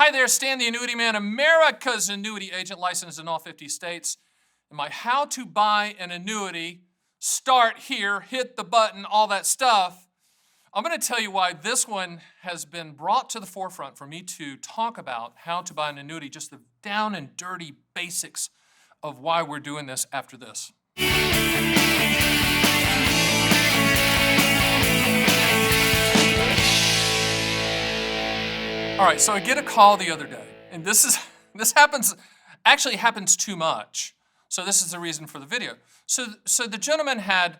Hi there, Stan the Annuity Man, America's annuity agent, licensed in all 50 states. And my how to buy an annuity, start here, hit the button, all that stuff. I'm going to tell you why this one has been brought to the forefront for me to talk about how to buy an annuity, just the down and dirty basics of why we're doing this after this. All right, so I get a call the other day, and this actually happens too much. So this is the reason for the video. So the gentleman had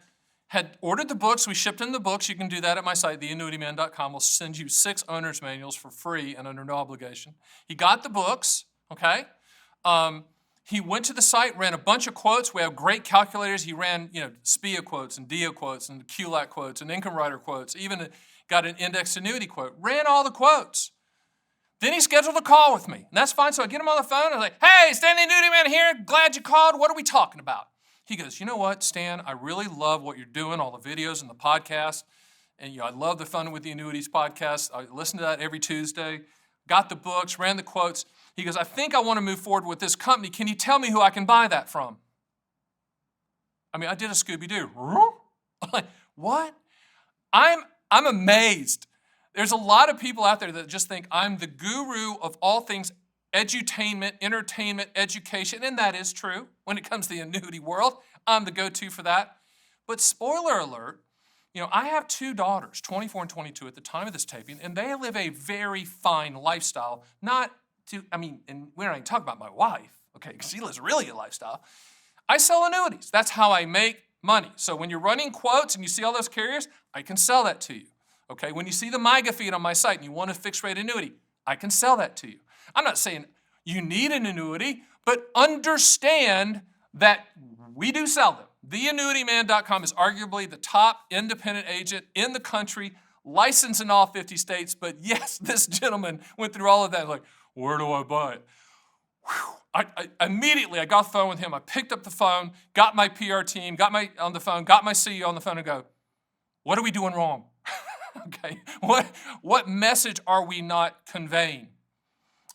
ordered the books. We shipped him the books. You can do that at my site, theannuityman.com. We'll send you 6 owner's manuals for free and under no obligation. He got the books, okay? He went to the site, ran a bunch of quotes. We have great calculators. He ran, SPIA quotes and DIA quotes and QLAC quotes and income rider quotes, even got an indexed annuity quote. Ran all the quotes. Then he scheduled a call with me, and that's fine. So I get him on the phone. I'm like, hey, Stan the Annuity Man here. Glad you called. What are we talking about? He goes, you know what, Stan? I really love what you're doing, all the videos and the podcast. And I love the Fun with the Annuities podcast. I listen to that every Tuesday. Got the books, ran the quotes. He goes, I think I want to move forward with this company. Can you tell me who I can buy that from? I mean, I did a Scooby-Doo. I'm like, what? I'm amazed. There's a lot of people out there that just think I'm the guru of all things edutainment, entertainment, education, and that is true when it comes to the annuity world. I'm the go-to for that. But spoiler alert, I have 2 daughters, 24 and 22 at the time of this taping, and they live a very fine lifestyle. And we're not even talking about my wife, okay, because she lives really a lifestyle. I sell annuities. That's how I make money. So when you're running quotes and you see all those carriers, I can sell that to you. Okay, when you see the MIGA feed on my site and you want a fixed rate annuity, I can sell that to you. I'm not saying you need an annuity, but understand that we do sell them. TheAnnuityMan.com is arguably the top independent agent in the country, licensed in all 50 states. But yes, this gentleman went through all of that. Like, where do I buy it? I immediately got off the phone with him. I picked up the phone, got my PR team, got my CEO on the phone and go, what are we doing wrong? Okay, what message are we not conveying?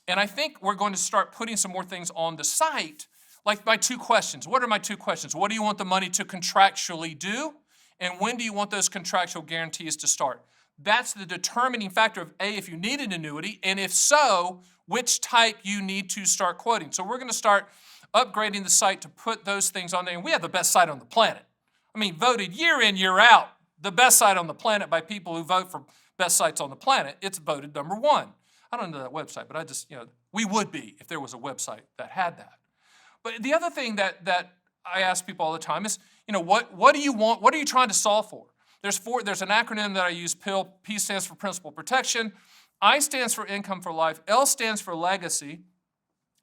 And I think we're going to start putting some more things on the site, like my 2 questions. What are my 2 questions? What do you want the money to contractually do? And when do you want those contractual guarantees to start? That's the determining factor of A, if you need an annuity, and if so, which type you need to start quoting. So we're going to start upgrading the site to put those things on there. And we have the best site on the planet. I mean, voted year in, year out. The best site on the planet by people who vote for best sites on the planet. It's voted number 1. I don't know that website, but I just, we would be if there was a website that had that. But the other thing that I ask people all the time is, what do you want? What are you trying to solve for? There's an acronym that I use, P.I.L.L. P stands for principal protection. I stands for income for life. L stands for legacy.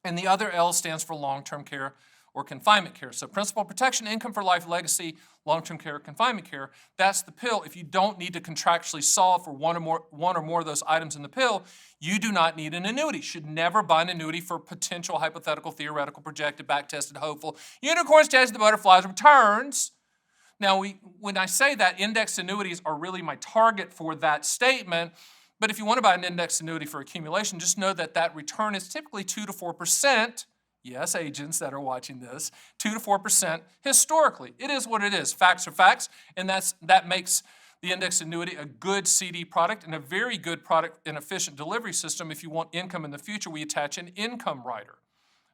And the other L stands for long-term care or confinement care. So principal protection, income for life, legacy, long-term care, confinement care, that's the P.I.L.L. If you don't need to contractually solve for one or more of those items in the P.I.L.L., you do not need an annuity. Should never buy an annuity for potential, hypothetical, theoretical, projected, back-tested, hopeful, unicorns, chasing the butterflies, returns. Now, when I say that, indexed annuities are really my target for that statement. But if you want to buy an indexed annuity for accumulation, just know that return is typically 2 to 4%. Yes, agents that are watching this, 2 to 4% historically. It is what it is. Facts are facts, and that makes the indexed annuity a good CD product and a very good product and efficient delivery system. If you want income in the future, we attach an income rider.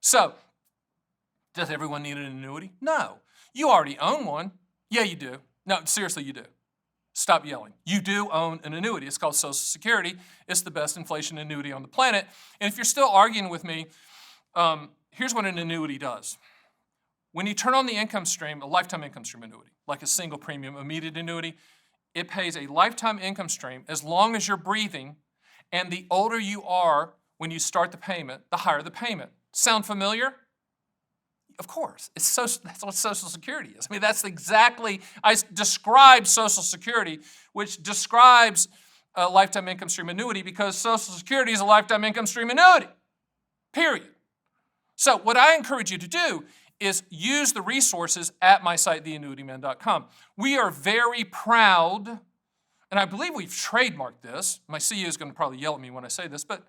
So, does everyone need an annuity? No. You already own one. Yeah, you do. No, seriously, you do. Stop yelling. You do own an annuity. It's called Social Security. It's the best inflation annuity on the planet. And if you're still arguing with me, here's what an annuity does. When you turn on the income stream, a lifetime income stream annuity, like a single premium immediate annuity, it pays a lifetime income stream as long as you're breathing, and the older you are when you start the payment, the higher the payment. Sound familiar? Of course. That's what Social Security is. I mean, I describe Social Security, which describes a lifetime income stream annuity, because Social Security is a lifetime income stream annuity, period. So what I encourage you to do is use the resources at my site, theannuityman.com. We are very proud, and I believe we've trademarked this. My CEO is going to probably yell at me when I say this, but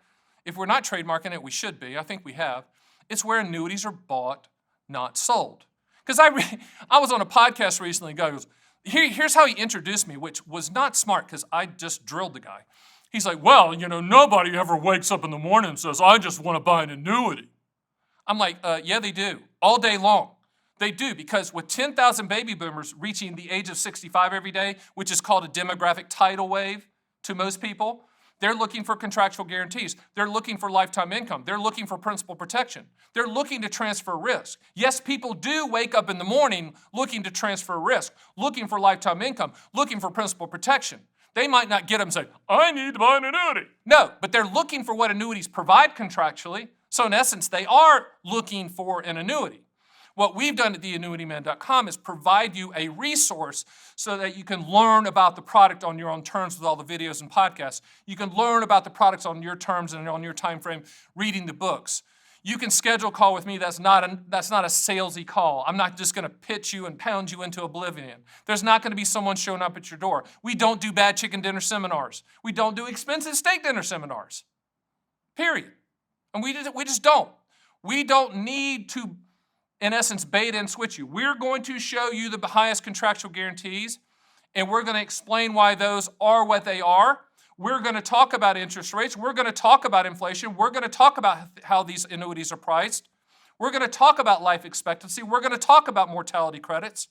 If we're not trademarking it, we should be. I think we have. It's where annuities are bought, not sold. Because I was on a podcast recently, and a guy goes, here's how he introduced me, which was not smart because I just drilled the guy. He's like, well, nobody ever wakes up in the morning and says, I just want to buy an annuity. I'm like, yeah, they do, all day long. They do, because with 10,000 baby boomers reaching the age of 65 every day, which is called a demographic tidal wave to most people, they're looking for contractual guarantees. They're looking for lifetime income. They're looking for principal protection. They're looking to transfer risk. Yes, people do wake up in the morning looking to transfer risk, looking for lifetime income, looking for principal protection. They might not get them and say, I need to buy an annuity. No, but they're looking for what annuities provide contractually. So in essence, they are looking for an annuity. What we've done at theannuityman.com is provide you a resource so that you can learn about the product on your own terms with all the videos and podcasts. You can learn about the products on your terms and on your time frame, reading the books. You can schedule a call with me. That's not a salesy call. I'm not just going to pitch you and pound you into oblivion. There's not going to be someone showing up at your door. We don't do bad chicken dinner seminars. We don't do expensive steak dinner seminars. Period. And we just don't. We don't need to, in essence, bait and switch you. We're going to show you the highest contractual guarantees, and we're going to explain why those are what they are. We're going to talk about interest rates. We're going to talk about inflation. We're going to talk about how these annuities are priced. We're going to talk about life expectancy. We're going to talk about mortality credits.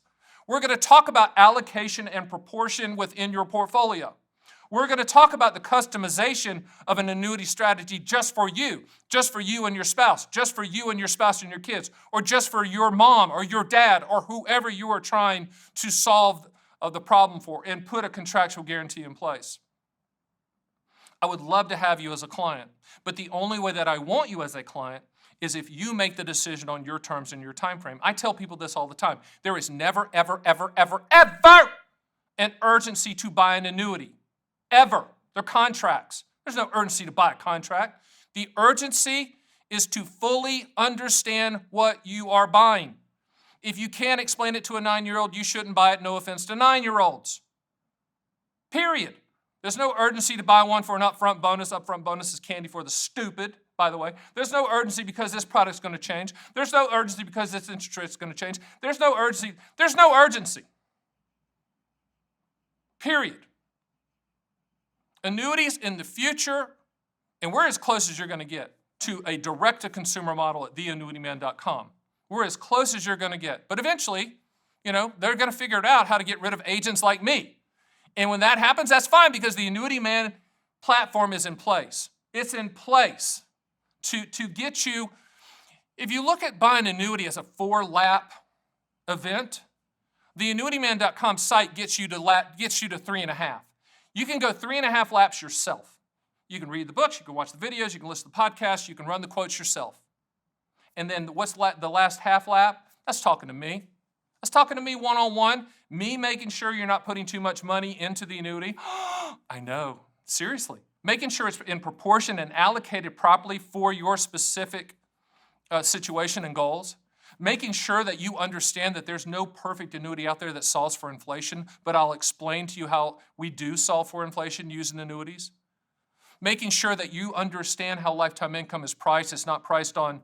We're going to talk about allocation and proportion within your portfolio. We're going to talk about the customization of an annuity strategy just for you and your spouse, just for you and your spouse and your kids, or just for your mom or your dad or whoever you are trying to solve the problem for, and put a contractual guarantee in place. I would love to have you as a client, but the only way that I want you as a client is if you make the decision on your terms and your time frame. I tell people this all the time. There is never, ever, ever, ever, ever an urgency to buy an annuity. Ever. They're contracts. There's no urgency to buy a contract. The urgency is to fully understand what you are buying. If you can't explain it to a 9-year-old, you shouldn't buy it. No offense to 9-year-olds. Period. There's no urgency to buy one for an upfront bonus. Upfront bonus is candy for the stupid, by the way. There's no urgency because this product's going to change. There's no urgency because this interest rate's going to change. There's no urgency. There's no urgency. Period. Annuities in the future, and we're as close as you're going to get to a direct-to-consumer model at theannuityman.com. We're as close as you're going to get. But eventually, they're going to figure it out how to get rid of agents like me. And when that happens, that's fine because the Annuity Man platform is in place. It's in place to get you. If you look at buying an annuity as a 4-lap event, the annuityman.com site gets you to 3.5. You can go 3.5 laps yourself. You can read the books, you can watch the videos, you can listen to the podcasts, you can run the quotes yourself. And then what's the last half lap? That's talking to me. That's talking to me one-on-one, me making sure you're not putting too much money into the annuity. I know, seriously. Making sure it's in proportion and allocated properly for your specific situation and goals. Making sure that you understand that there's no perfect annuity out there that solves for inflation, but I'll explain to you how we do solve for inflation using annuities. Making sure that you understand how lifetime income is priced. It's not priced on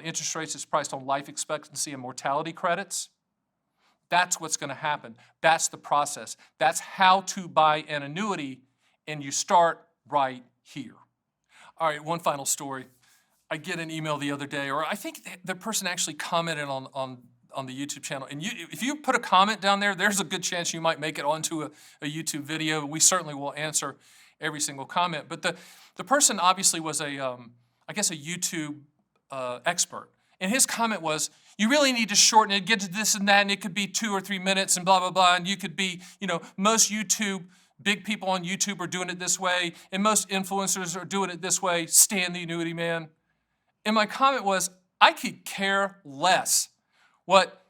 interest rates, it's priced on life expectancy and mortality credits. That's what's going to happen. That's the process. That's how to buy an annuity, and you start right here. All right, one final story. I get an email the other day, or I think the person actually commented on the YouTube channel. And if you put a comment down there, there's a good chance you might make it onto a YouTube video. We certainly will answer every single comment. But the person obviously was a YouTube expert. And his comment was, you really need to shorten it, get to this and that, and it could be 2 or 3 minutes and blah, blah, blah. And you could be, most big people on YouTube are doing it this way, and most influencers are doing it this way. Stan the Annuity Man. And my comment was, I could care less what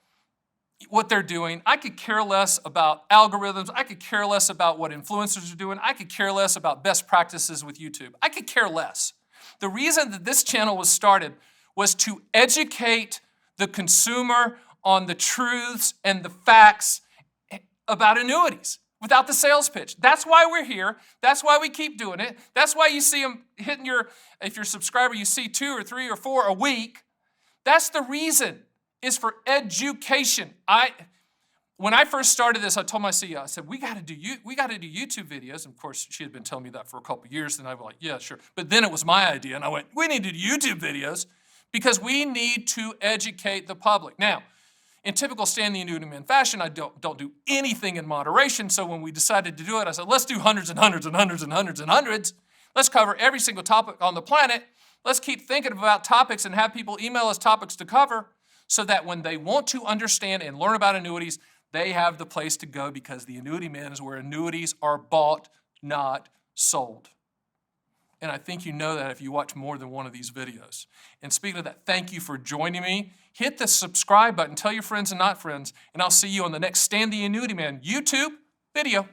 they're doing. I could care less about algorithms. I could care less about what influencers are doing. I could care less about best practices with YouTube. I could care less. The reason that this channel was started was to educate the consumer on the truths and the facts about annuities. without the sales pitch. That's why we're here. That's why we keep doing it. That's why you see them hitting if you're a subscriber, you see 2 or 3 or 4 a week. That's the reason, is for education. When I first started this, I told my CEO, I said, we got to do YouTube videos. And of course, she had been telling me that for a couple of years, and I was like, yeah, sure. But then it was my idea, and I went, we need to do YouTube videos because we need to educate the public. Now, in typical Stan the Annuity Man fashion, I don't do anything in moderation. So when we decided to do it, I said, let's do hundreds and hundreds and hundreds and hundreds and hundreds. Let's cover every single topic on the planet. Let's keep thinking about topics and have people email us topics to cover so that when they want to understand and learn about annuities, they have the place to go, because the Annuity Man is where annuities are bought, not sold. And I think you know that if you watch more than one of these videos. And speaking of that, thank you for joining me. Hit the subscribe button, tell your friends and not friends, and I'll see you on the next Stan the Annuity Man YouTube video.